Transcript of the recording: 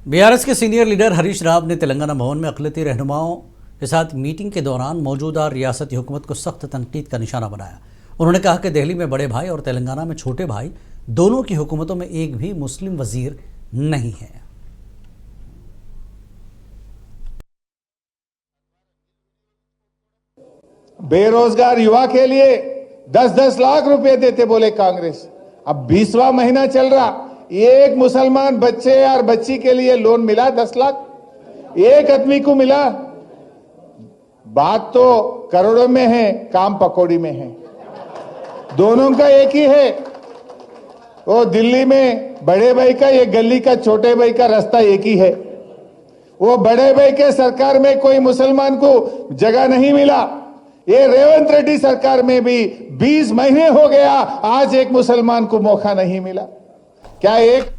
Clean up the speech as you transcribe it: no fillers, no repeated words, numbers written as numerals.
BRS के senior leader Harish Rao ने तेलंगाना भवन में अक़लियती रहनुमाओं के साथ मीटिंग के दौरान मौजूदा रियासती हुकूमत को सख्त तनकीद का निशाना बनाया। उन्होंने कहा कि दिल्ली में बड़े भाई और तेलंगाना में छोटे भाई दोनों की हुकूमतों में एक भी मुस्लिम वजीर नहीं है। बेरोजगार युवा के लिए 10-10 लाख रुपए देते बोले कांग्रेस। अब 20वां महीना चल रहा, एक मुसलमान बच्चे और बच्ची के लिए लोन मिला 10 लाख एक आदमी को मिला। बात तो करोड़ों में है, काम पकौड़ी में है। दोनों का एक ही है। वो दिल्ली में बड़े भाई का, ये गली का छोटे भाई का रास्ता एक ही है। वो बड़े भाई के सरकार में कोई मुसलमान को जगह नहीं मिला। ये रेवंत रेड्डी सरकार में भी 20 महीने हो गया, आज एक मुसलमान को मौका नहीं मिला। क्या एक